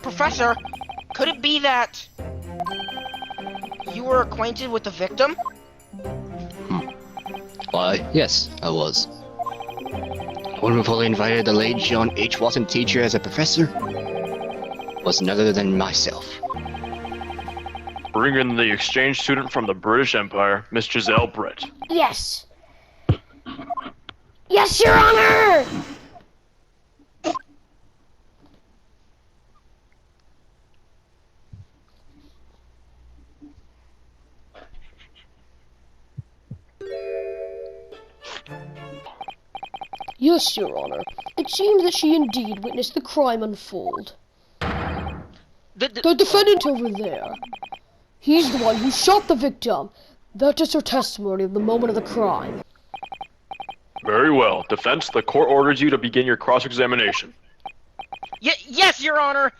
Professor, could it be that you were acquainted with the victim? Why, yes, I was. One who fully invited the late John H. Watson teacher as a professor was none other than myself. Bring in the exchange student from the British Empire, Miss Jezaille Brett. Yes. Yes, Your Honor! Yes, Your Honor. It seems that she indeed witnessed the crime unfold. The defendant over there. He's the one who shot the victim. That is her testimony of the moment of the crime. Very well. Defense, the court orders you to begin your cross-examination. Yes, Your Honor!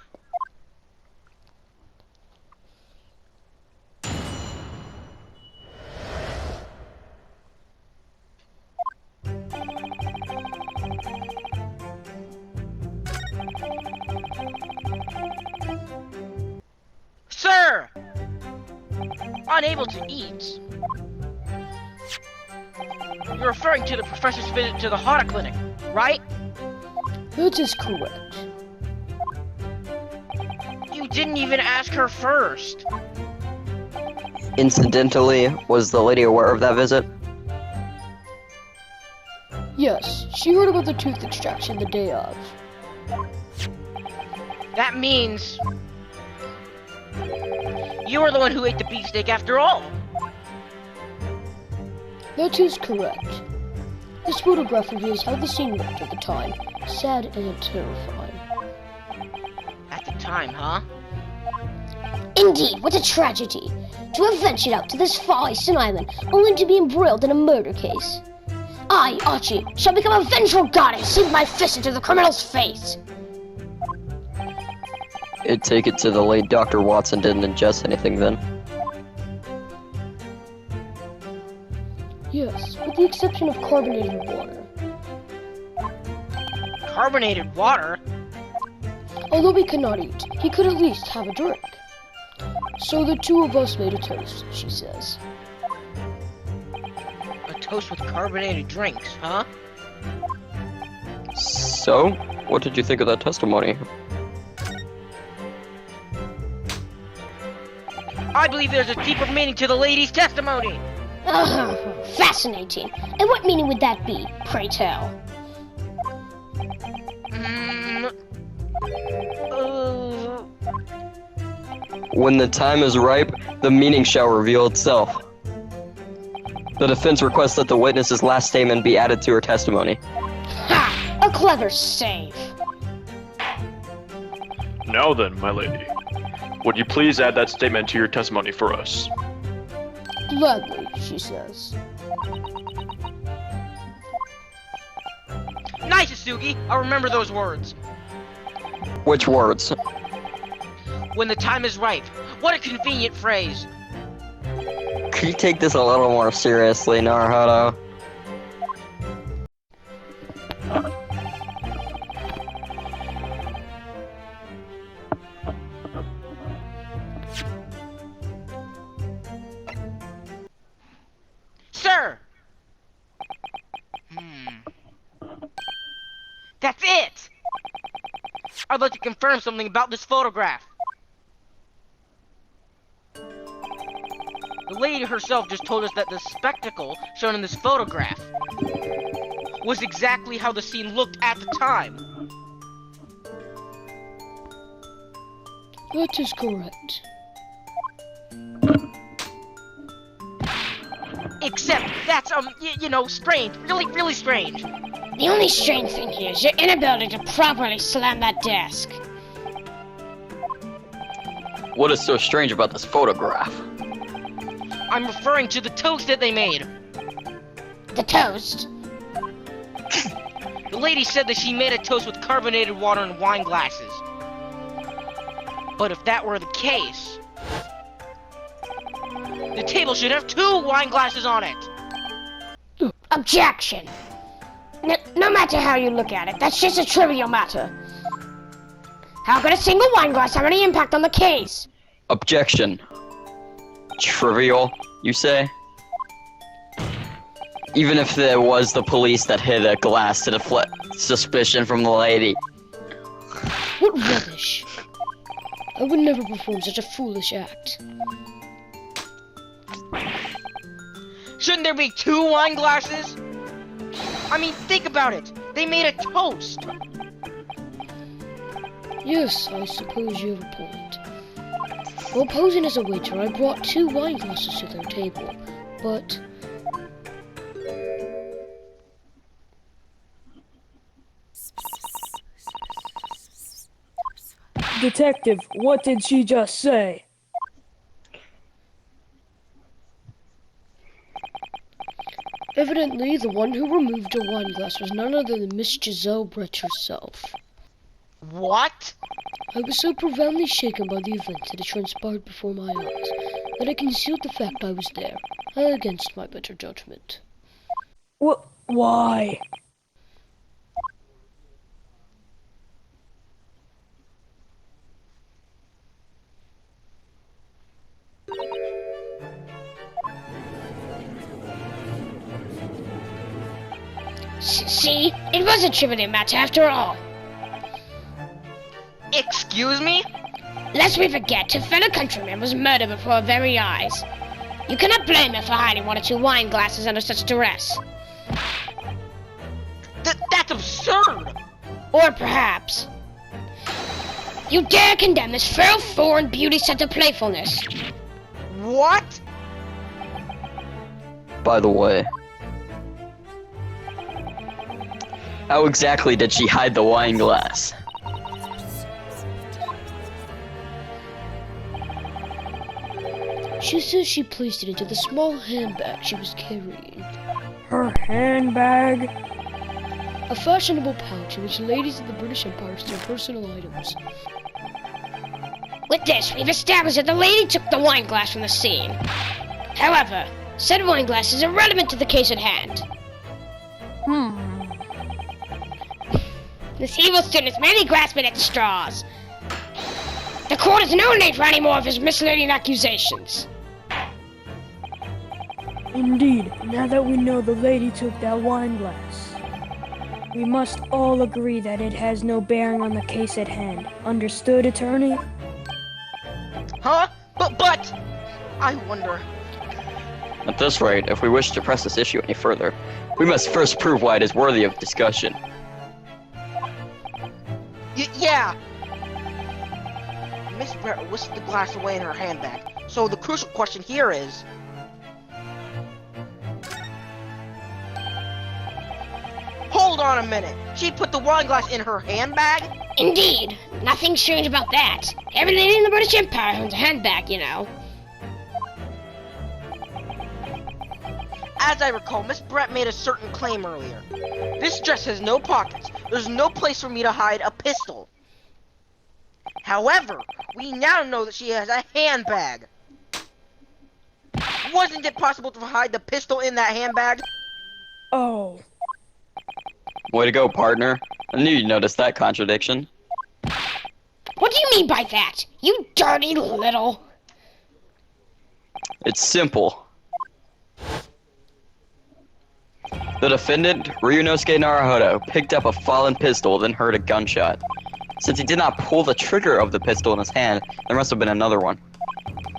Sir! Unable to eat. You're referring to the professor's visit to the Hana clinic, right? That is correct. You didn't even ask her first. Incidentally, was the lady aware of that visit? Yes, she heard about the tooth extraction the day of. That means you were the one who ate the beefsteak after all. That is correct. This photograph reveals how the scene looked at the time. Sad and terrifying. At the time, huh? Indeed, what a tragedy. To have ventured out to this far eastern island, only to be embroiled in a murder case. I, Auchi, shall become a vengeful god and sink my fist into the criminal's face. I'd take it to the late Dr. Watson didn't ingest anything then. Yes, with the exception of carbonated water. Carbonated water? Although he could not eat, he could at least have a drink. So the two of us made a toast, she says. A toast with carbonated drinks, huh? So, what did you think of that testimony? I believe there's a deeper meaning to the lady's testimony. Fascinating. And what meaning would that be, pray tell? When the time is ripe, the meaning shall reveal itself. The defense requests that the witness's last statement be added to her testimony. Ha! A clever save. Now then, my lady, would you please add that statement to your testimony for us? Gladly, she says. Nice, Asogi. I'll remember those words. Which words? When the time is ripe. What a convenient phrase. Could you take this a little more seriously, Naruhodo? Sir! That's it! I'd like to confirm something about this photograph. The lady herself just told us that the spectacle shown in this photograph was exactly how the scene looked at the time. That is correct. Except that's, you know, strange. Really strange. The only strange thing here is your inability to properly slam that desk. What is so strange about this photograph? I'm referring to the toast that they made. The toast? The lady said that she made a toast with carbonated water and wine glasses. But if that were the case, the table should have 2 wine glasses on it. Objection. No matter how you look at it, that's just a trivial matter. How could a single wine glass have any impact on the case? Objection. Trivial, you say? Even if there was the police that hit a glass to deflect suspicion from the lady. What rubbish. I would never perform such a foolish act. Shouldn't there be 2 wine glasses? I mean, think about it. They made a toast. Yes, I suppose you have a point. While posing as a waiter, I brought 2 wine glasses to their table, but... Detective, what did she just say? Evidently, the one who removed her wine glass was none other than Miss Jezaille herself. What? I was so profoundly shaken by the event that had transpired before my eyes that I concealed the fact I was there, against my better judgment. Why? See? It was a trivia match after all. Excuse me? Lest we forget, a fellow countryman was murdered before our very eyes. You cannot blame her for hiding 1 or 2 wine glasses under such duress. That's absurd! Or perhaps... you dare condemn this frail foreign beauty's sense of playfulness. What? By the way, how exactly did she hide the wine glass? She says she placed it into the small handbag she was carrying. Her handbag? A fashionable pouch in which ladies of the British Empire store personal items. With this, we've established that the lady took the wine glass from the scene. However, said wine glass is irrelevant to the case at hand. This evil student is merely grasping at straws. The court is no need for any more of his misleading accusations. Indeed, now that we know the lady took that wine glass, we must all agree that it has no bearing on the case at hand. Understood, attorney? Huh? But... I wonder... At this rate, if we wish to press this issue any further, we must first prove why it is worthy of discussion. Yeah! Miss Brett whisked the glass away in her handbag. So the crucial question here is... hold on a minute! She put the wine glass in her handbag? Indeed. Nothing strange about that. Every lady in the British Empire owns a handbag, you know. As I recall, Miss Brett made a certain claim earlier. This dress has no pockets. There's no place for me to hide a pistol. However, we now know that she has a handbag. Wasn't it possible to hide the pistol in that handbag? Oh. Way to go, partner. I knew you'd notice that contradiction. What do you mean by that? You dirty little... It's simple. The defendant, Ryunosuke Naruhodo, picked up a fallen pistol, then heard a gunshot. Since he did not pull the trigger of the pistol in his hand, there must have been another one.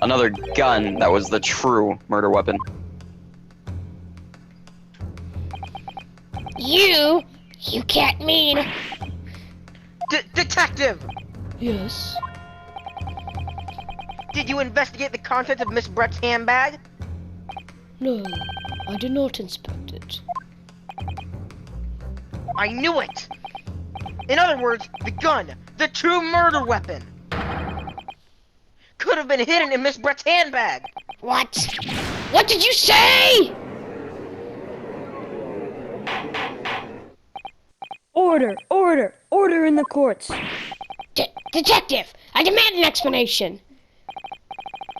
Another gun that was the true murder weapon. You can't mean... Detective! Yes. Did you investigate the contents of Miss Brett's handbag? No, I did not inspect it. I knew it! In other words, the gun, the true murder weapon, could have been hidden in Miss Brett's handbag! What? What did you say? Order! Order! Order in the courts! Detective, I demand an explanation.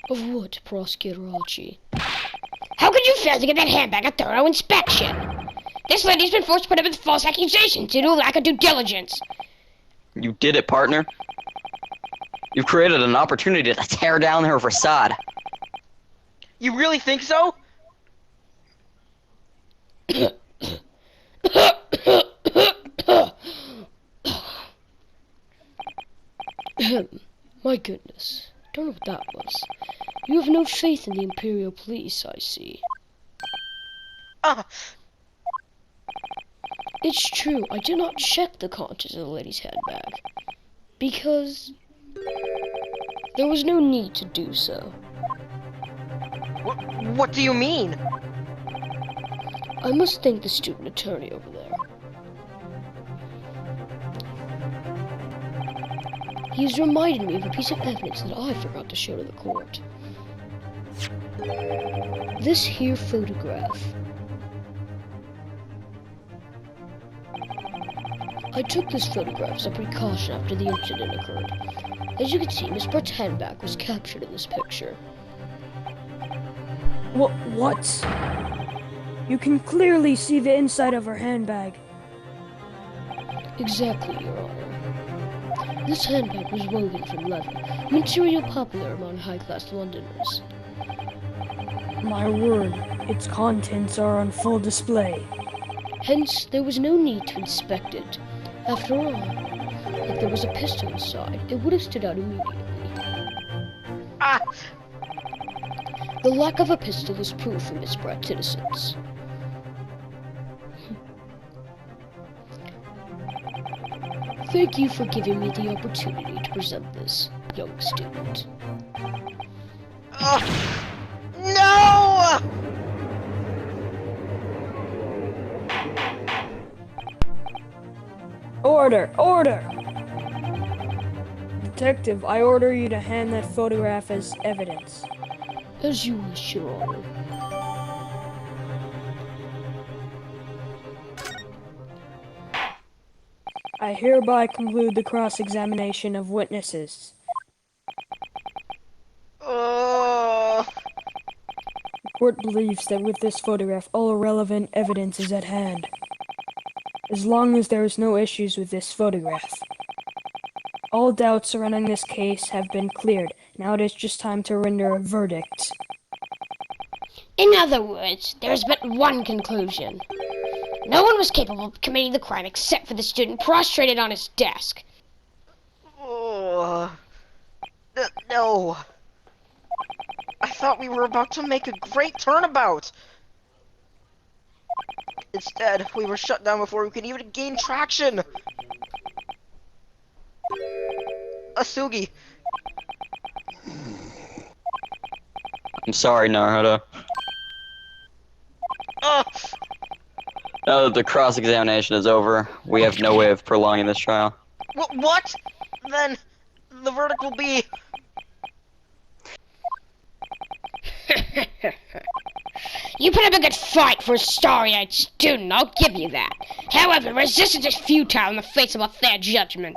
Of what, Prosecutor Auchi? How could you fail to give that handbag a thorough inspection? This lady's been forced to put up with false accusations due to a lack of due diligence. You did it, partner. You've created an opportunity to tear down her facade. You really think so? My goodness. Don't know what that was. You have no faith in the Imperial Police, I see. It's true, I did not check the contents of the lady's handbag. Because there was no need to do so. What do you mean? I must thank the student attorney over there. He's reminded me of a piece of evidence that I forgot to show to the court. This here photograph. I took this photograph as a precaution after the incident occurred. As you can see, Miss Bart's handbag was captured in this picture. What? You can clearly see the inside of her handbag. Exactly, Your Honor. This handbag was woven from leather, material popular among high-class Londoners. My word, its contents are on full display. Hence, there was no need to inspect it. After all, if there was a pistol inside, it would have stood out immediately. The lack of a pistol is proof of Miss Bart's innocence. Thank you for giving me the opportunity to present this young student. No! Order! Detective, I order you to hand that photograph as evidence. As you wish, Your Honor. I hereby conclude the cross-examination of witnesses. Uh... The court believes that with this photograph, all relevant evidence is at hand. As long as there is no issues with this photograph. All doubts surrounding this case have been cleared. Now it is just time to render a verdict. In other words, there is but one conclusion. No one was capable of committing the crime except for the student prostrated on his desk. No. I thought we were about to make a great turnabout. Instead, we were shut down before we could even gain traction. Asogi. I'm sorry, Naruhodo. Now that the cross-examination is over, we have no way of prolonging this trial. What? Then the verdict will be... You put up a good fight for a starry-eyed student, I'll give you that. However, resistance is futile in the face of a fair judgment.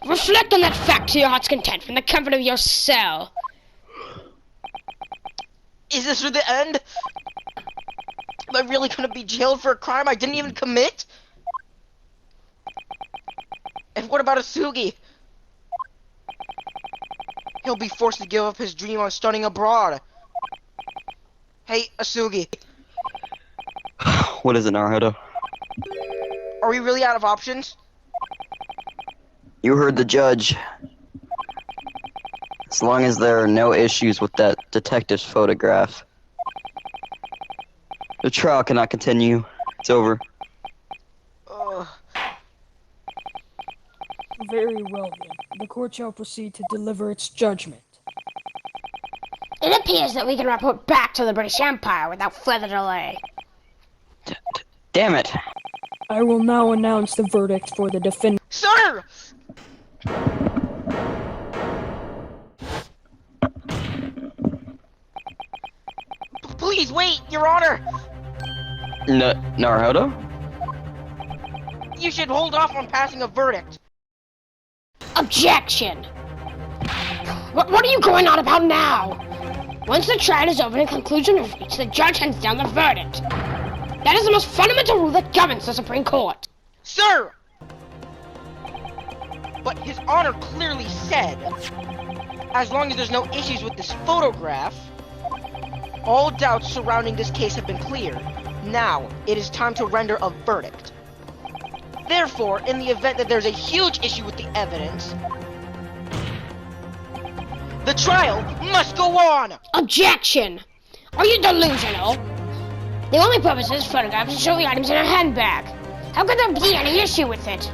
Reflect on that fact to your heart's content from the comfort of your cell. Is this the end? Am I really gonna be jailed for a crime I didn't even commit? And what about Asogi? He'll be forced to give up his dream on studying abroad. Hey, Asogi. What is it, Naruhodo? Are we really out of options? You heard the judge. As long as there are no issues with that detective's photograph, the trial cannot continue. It's over. Very well then. The court shall proceed to deliver its judgment. It appears that we can report back to the British Empire without further delay. Damn it! I will now announce the verdict for the defendant. Sir! Please wait, Your Honor! Naruhodo? You should hold off on passing a verdict. Objection! What are you going on about now? Once the trial is over and conclusion is reached, the judge hands down the verdict. That is the most fundamental rule that governs the Supreme Court. Sir! But His Honor clearly said, as long as there's no issues with this photograph, all doubts surrounding this case have been cleared. Now, it is time to render a verdict. Therefore, in the event that there's a huge issue with the evidence, the trial must go on! Objection! Are you delusional? The only purpose of this photograph is to show the items in a handbag. How could there be any issue with it?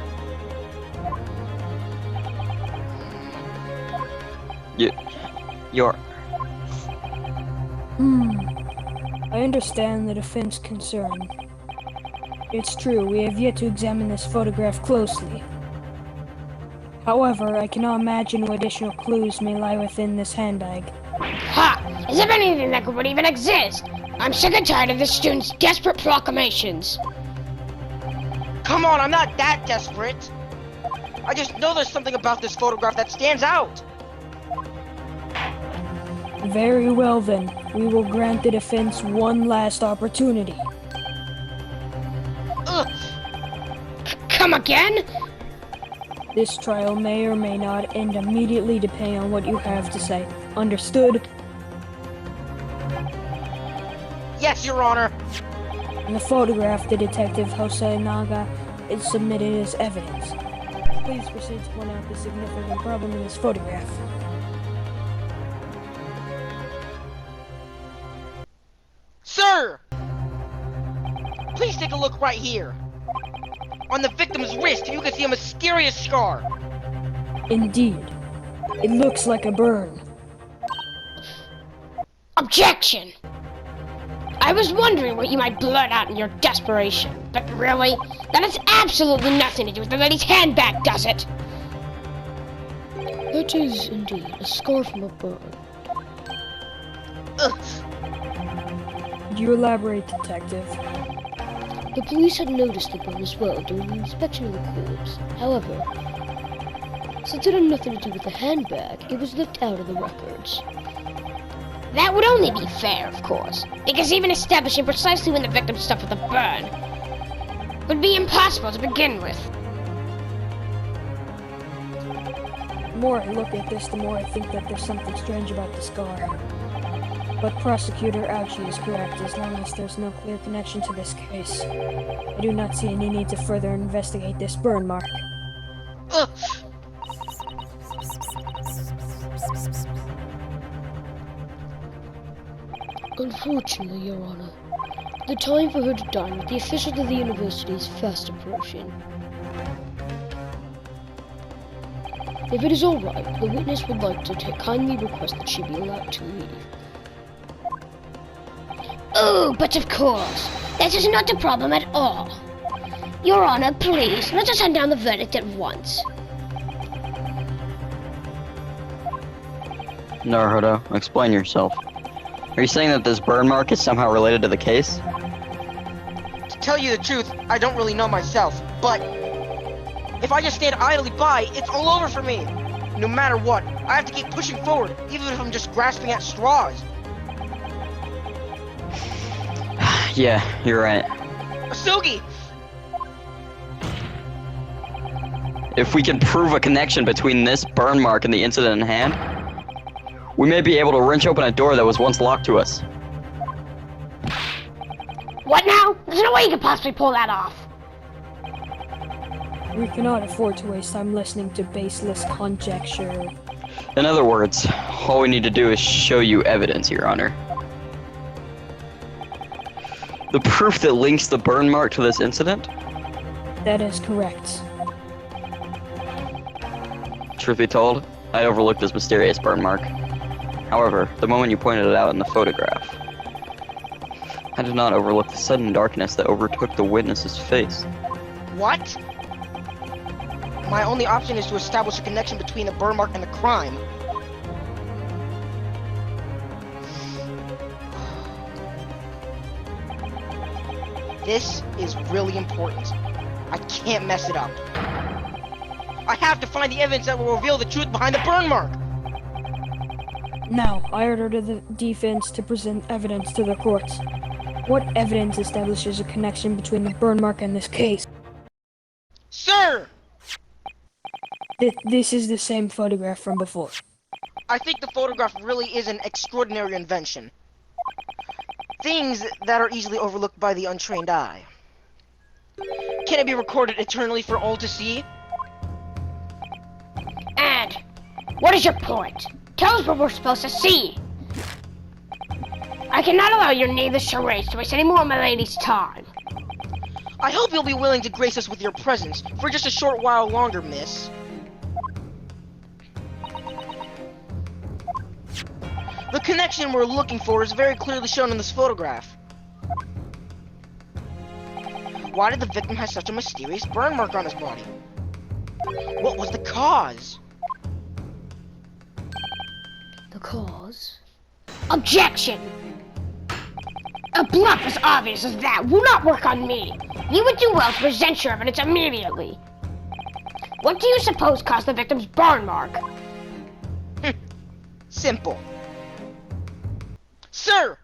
You're... I understand the defense concern. It's true, we have yet to examine this photograph closely. However, I cannot imagine what additional clues may lie within this handbag. Ha! As if anything that would even exist! I'm sick and tired of this student's desperate proclamations. Come on, I'm not that desperate. I just know there's something about this photograph that stands out. Very well then, we will grant the defense one last opportunity. Ugh. Come again? This trial may or may not end immediately depending on what you have to say. Understood? Yes, Your Honor. In the photograph, the detective Hosonaga is submitted as evidence. Please proceed to point out the significant problem in this photograph. Sir! Please take a look right here. On the victim's wrist, you can see a mysterious scar. Indeed. It looks like a burn. Objection! I was wondering what you might blurt out in your desperation, but really, that has absolutely nothing to do with the lady's handbag, does it? That is indeed a scar from a burn. Ugh. Could you elaborate, Detective? The police had noticed the burn as well during the inspection of the corpse. However, since it had nothing to do with the handbag, it was left out of the records. That would only be fair, of course, because even establishing precisely when the victim suffered the burn would be impossible to begin with. The more I look at this, the more I think that there's something strange about the scar. But Prosecutor Auchi is correct. As long as there's no clear connection to this case, I do not see any need to further investigate this burn mark. Ugh. Unfortunately, Your Honor, the time for her to dine with the officials of the university is fast approaching. If it is all right, the witness would like to kindly request that she be allowed to leave. Oh, but of course, that is not a problem at all. Your Honor, please, let us hand down the verdict at once. Naruhodo, explain yourself. Are you saying that this burn mark is somehow related to the case? To tell you the truth, I don't really know myself, but if I just stand idly by, it's all over for me. No matter what, I have to keep pushing forward, even if I'm just grasping at straws. Yeah, you're right. Asogi! If we can prove a connection between this burn mark and the incident in hand, we may be able to wrench open a door that was once locked to us. What now? There's no way you could possibly pull that off. We cannot afford to waste time listening to baseless conjecture. In other words, all we need to do is show you evidence, Your Honor. The proof that links the burn mark to this incident? That is correct. Truth be told, I overlooked this mysterious burn mark. However, the moment you pointed it out in the photograph, I did not overlook the sudden darkness that overtook the witness's face. What? My only option is to establish a connection between the burn mark and the crime. This is really important. I can't mess it up. I have to find the evidence that will reveal the truth behind the burn mark! Now, I order the defense to present evidence to the courts. What evidence establishes a connection between the burn mark and this case? Sir! This is the same photograph from before. I think the photograph really is an extraordinary invention. Things that are easily overlooked by the untrained eye. Can it be recorded eternally for all to see? And what is your point? Tell us what we're supposed to see. I cannot allow your needless charades to waste any more of my lady's time. I hope you'll be willing to grace us with your presence for just a short while longer, miss. The connection we're looking for is very clearly shown in this photograph. Why did the victim have such a mysterious burn mark on his body? What was the cause? The cause? Objection! A bluff as obvious as that will not work on me. You would do well to present your evidence immediately. What do you suppose caused the victim's burn mark? Simple. Sir!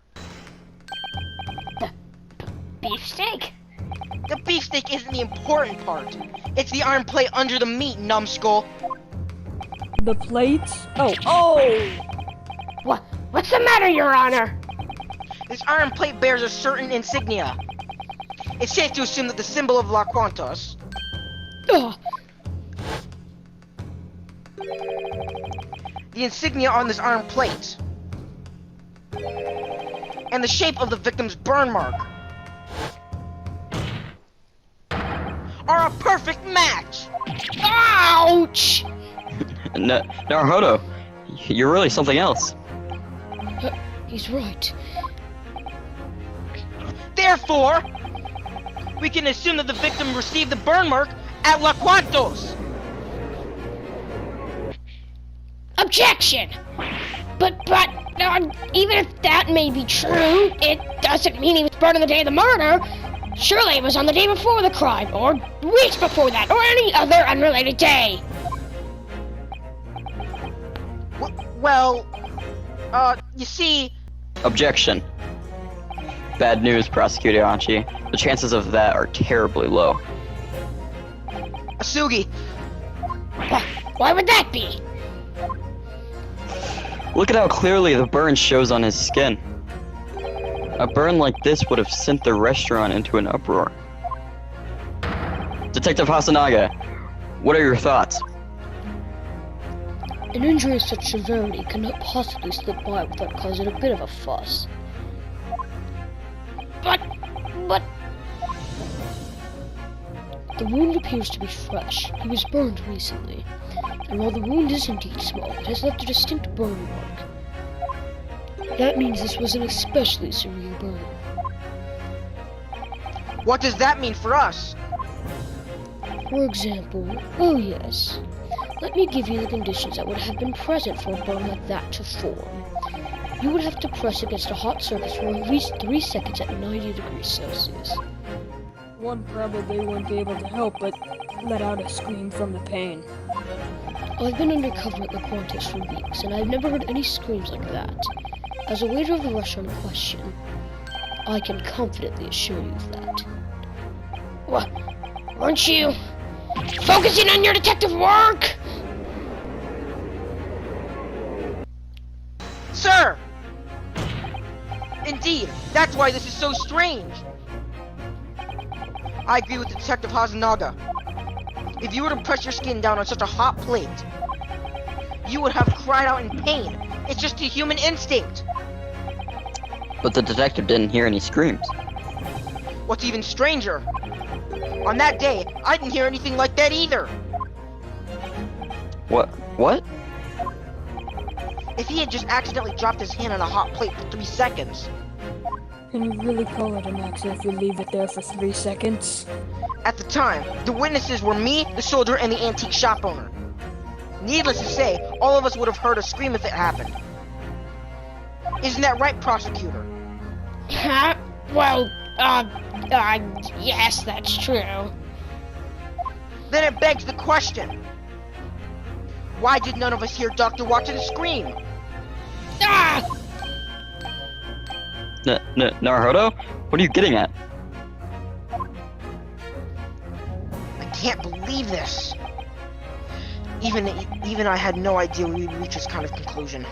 The beefsteak? The beefsteak isn't the important part. It's the iron plate under the meat, numbskull. The plates? Oh! What's the matter, Your Honor? This iron plate bears a certain insignia. It's safe to assume that the symbol of La Quantos, Ugh. the insignia on this iron plate, and the shape of the victim's burn mark are a perfect match! Ouch! Naruhodo, you're really something else. He's right. Therefore, we can assume that the victim received the burn mark at La Quantos! Objection! But, even if that may be true, it doesn't mean he was burned on the day of the murder. Surely it was on the day before the crime, or weeks before that, or any other unrelated day. Well, you see... Objection. Bad news, Prosecutor Auchi. The chances of that are terribly low. Asogi, Why would that be? Look at how clearly the burn shows on his skin. A burn like this would have sent the restaurant into an uproar. Detective Hosonaga, what are your thoughts? An injury of such severity cannot possibly slip by without causing a bit of a fuss. But... The wound appears to be fresh. He was burned recently. And while the wound is indeed small, it has left a distinct burn mark. That means this was an especially severe burn. what does that mean for us? For example, oh yes. Let me give you the conditions that would have been present for a burn like that to form. You would have to press against a hot surface for at least 3 seconds at 90 degrees Celsius. One probably wouldn't be able to help but let out a scream from the pain. I've been undercover at La Quantos for weeks, and I've never heard any screams like that. As a waiter of the restaurant in question, I can confidently assure you of that. Weren't you focusing on your detective work? Sir! Indeed, that's why this is so strange. I agree with Detective Hosonaga. If you were to press your skin down on such a hot plate, you would have cried out in pain. It's just a human instinct. But the detective didn't hear any screams. What's even stranger, on that day, I didn't hear anything like that either. What? If he had just accidentally dropped his hand on a hot plate for 3 seconds. Can you really call it an accident if you leave it there for 3 seconds? At the time, the witnesses were me, the soldier, and the antique shop owner. Needless to say, all of us would have heard a scream if it happened. Isn't that right, Prosecutor? Huh? Yes, that's true. Then it begs the question. Why did none of us hear Dr. Watson scream? Ah! Naruhodo? What are you getting at? I can't believe this. Even I had no idea we would reach this kind of conclusion.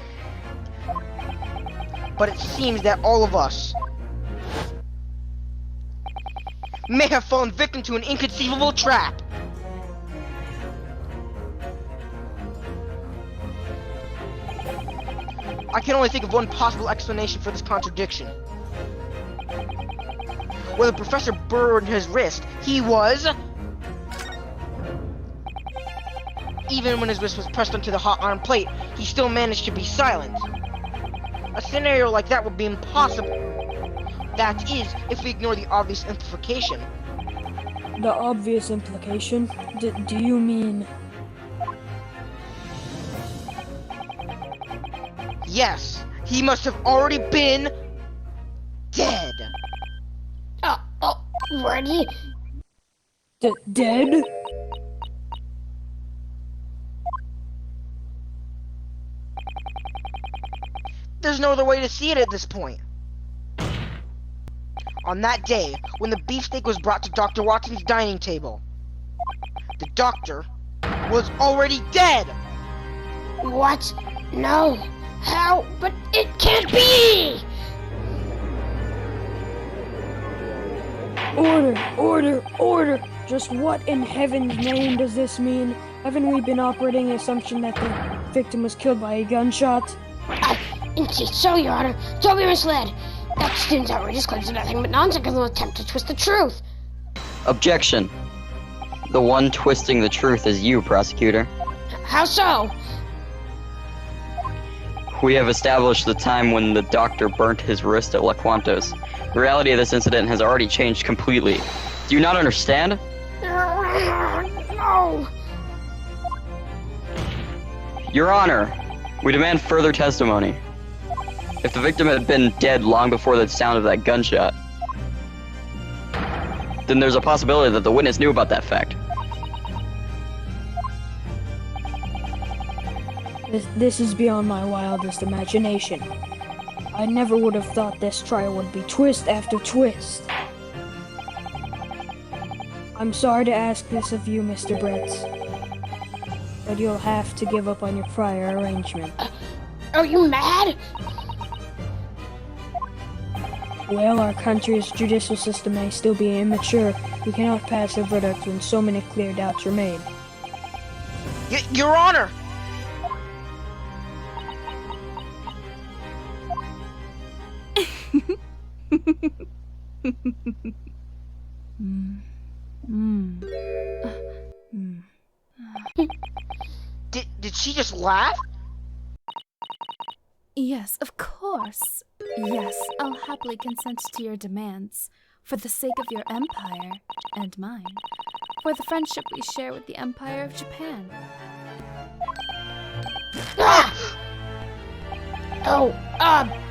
But it seems that all of us may have fallen victim to an inconceivable trap. I can only think of one possible explanation for this contradiction. Whether Professor burned his wrist, he was... Even when his wrist was pressed onto the hot iron plate, he still managed to be silent. A scenario like that would be impossible. That is, if we ignore the obvious implication. The obvious implication? Do you mean... Yes, he must have already been... dead. Ready? Dead? There's no other way to see it at this point. On that day, when the beefsteak was brought to Dr. Watson's dining table, the doctor was already dead! What? No. How? But it can't be! Order! Just what in heaven's name does this mean? Haven't we been operating the assumption that the victim was killed by a gunshot? Indeed so, Your Honor. Don't be misled. That student's outrageous claims are nothing but nonsense and will attempt to twist the truth. Objection. The one twisting the truth is you, Prosecutor. How so? We have established the time when the doctor burnt his wrist at La Quantos. The reality of this incident has already changed completely. Do you not understand? No. Your Honor, we demand further testimony. If the victim had been dead long before the sound of that gunshot, then there's a possibility that the witness knew about that fact. This is beyond my wildest imagination. I never would have thought this trial would be twist after twist. I'm sorry to ask this of you, Mr. Brett, but you'll have to give up on your prior arrangement. Are you mad? Well, our country's judicial system may still be immature. We cannot pass a verdict when so many clear doubts are made. Your Honor! Did she just laugh? Yes, of course. Yes, I'll happily consent to your demands, for the sake of your empire, and mine, for the friendship we share with the Empire of Japan. Ah! Oh,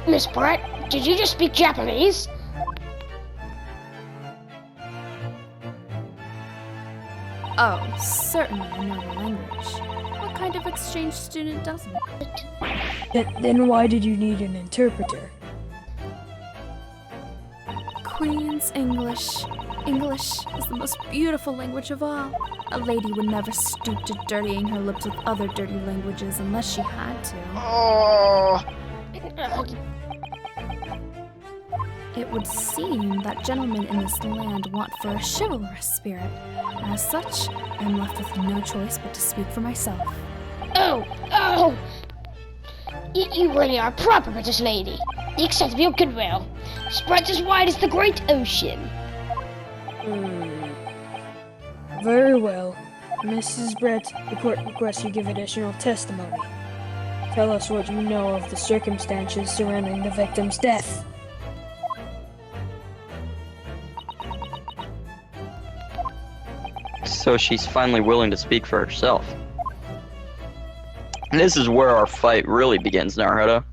Miss Brett, did you just speak Japanese? Oh, certainly I know the language. What kind of exchange student doesn't? Then why did you need an interpreter? Queen's English. English is the most beautiful language of all. A lady would never stoop to dirtying her lips with other dirty languages unless she had to. Oh. It would seem that gentlemen in this land want for a chivalrous spirit. As such, I am left with no choice but to speak for myself. Oh! You really are a proper British lady. The extent of your goodwill spreads as wide as the great ocean. Very well. Mrs. Brett, the court requests you give additional testimony. Tell us what you know of the circumstances surrounding the victim's death. So she's finally willing to speak for herself. This is where our fight really begins, Naruhodo.